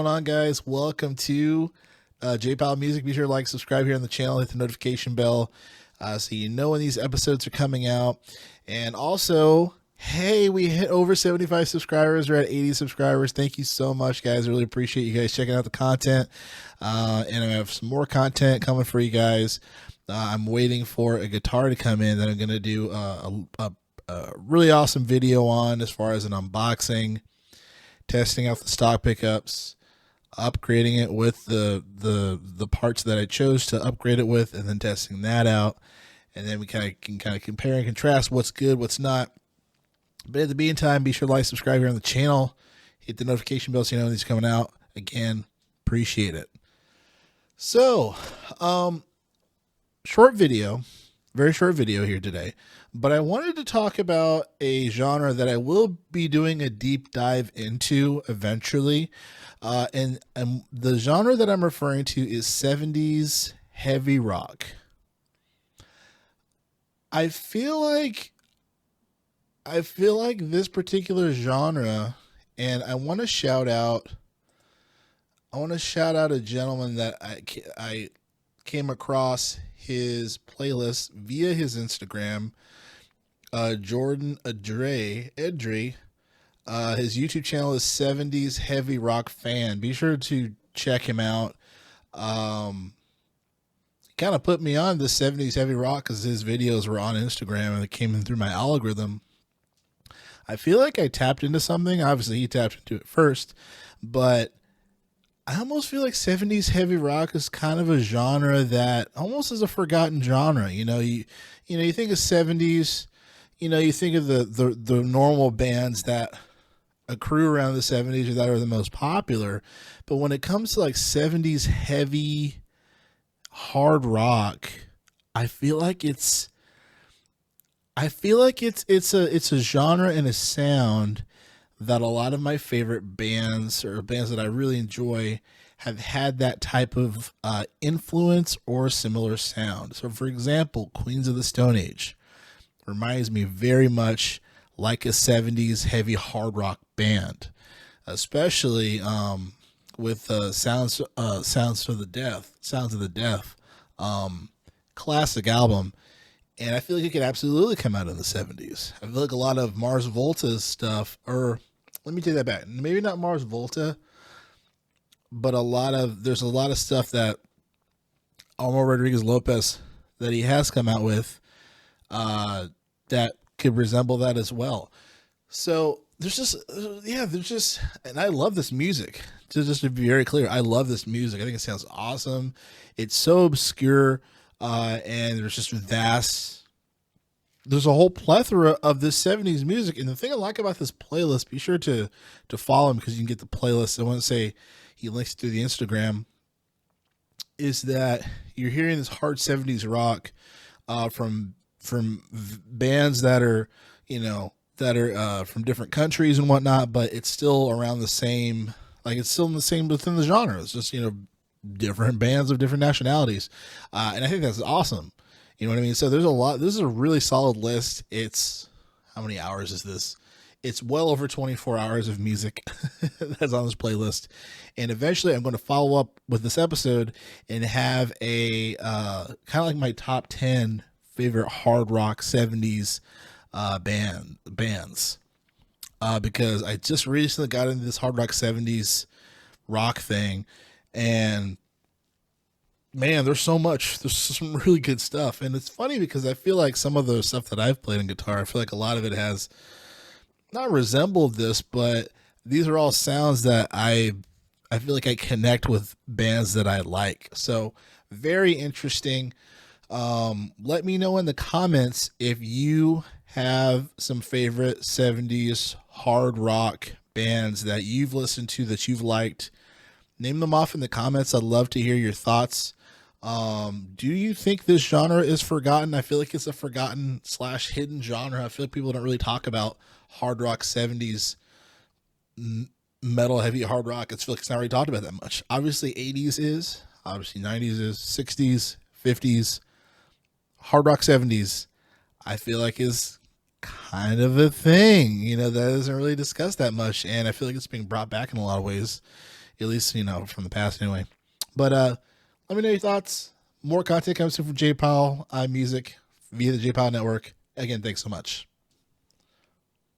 going on, guys? Welcome to J.Powell Music. Be sure to like, subscribe here on the channel, hit the notification bell so you know when these episodes are coming out. And also, hey, we hit over 75 subscribers. We're at 80 subscribers. Thank you so much, guys. I really appreciate you guys checking out the content. And I have some more content coming for you guys. I'm waiting for a guitar to come in that I'm going to do a really awesome video on as far as an unboxing, testing out the stock pickups, upgrading it with the parts that I chose to upgrade it with, and then testing that out. And then we can compare and contrast what's good, what's not. But in the meantime, be sure to like, subscribe here on the channel, hit the notification bell so you know when these are coming out. Again, appreciate it. So, short video, very short video here today, but I wanted to talk about a genre that I will be doing a deep dive into eventually. And the genre that I'm referring to is 70s heavy rock. I feel like this particular genre, and I want to shout out a gentleman that I came across his playlist via his Instagram, Jordan Edry. His YouTube channel is 70s Heavy Rock Fan. Be sure to check him out. Kind of put me on the 70s heavy rock because his videos were on Instagram and it came in through my algorithm. I feel like I tapped into something. Obviously, he tapped into it first, but I almost feel like 70s heavy rock is kind of a genre that almost is a forgotten genre. You think of 70s, you think of the normal bands that accrue around the 70s or that are the most popular. But when it comes to like 70s heavy hard rock, I feel like it's a genre and a sound that a lot of my favorite bands or bands that I really enjoy have had that type of influence or similar sound. So for example, Queens of the Stone Age reminds me very much like a 70s heavy hard rock band, especially with Sounds of the Deaf, classic album. And I feel like it could absolutely come out in the 70s. I feel like a lot of Mars Volta's stuff, or let me take that back. Maybe not Mars Volta, but there's a lot of stuff that Almo Rodriguez Lopez that he has come out with that could resemble that as well. So there's just, and I love this music. Just to be very clear, I love this music. I think it sounds awesome. It's so obscure, and there's just there's a whole plethora of this 70s music. And the thing I like about this playlist, be sure to follow him because you can get the playlist. I want to say he links through the Instagram, is that you're hearing this hard 70s rock from bands that are, from different countries and whatnot, but it's still around the same, like it's still in the same within the genre. It's just, different bands of different nationalities. And I think that's awesome. You know what I mean? So there's a lot. This is a really solid list. It's, how many hours is this? It's well over 24 hours of music that's on this playlist. And eventually I'm going to follow up with this episode and have a kind of like my top 10 favorite hard rock 70s bands. Because I just recently got into this hard rock 70s rock thing, and man, there's some really good stuff. And it's funny because I feel like some of the stuff that I've played on guitar, I feel like a lot of it has not resembled this, but these are all sounds that I feel like I connect with bands that I like. So very interesting. Let me know in the comments if you have some favorite 70s hard rock bands that you've listened to, that you've liked. Name them off in the comments. I'd love to hear your thoughts. Do you think this genre is forgotten? I feel like it's a forgotten / hidden genre. I feel like people don't really talk about hard rock 70s metal, heavy hard rock. I feel like it's not really talked about that much. Obviously 80s is, obviously 90s is, 60s, 50s, hard rock 70s, I feel like is kind of a thing, that isn't really discussed that much. And I feel like it's being brought back in a lot of ways. at least, you know, from the past anyway. But let me know your thoughts. More content comes in from J. Powell, iMusic, via the J. Powell Network. Again, thanks so much.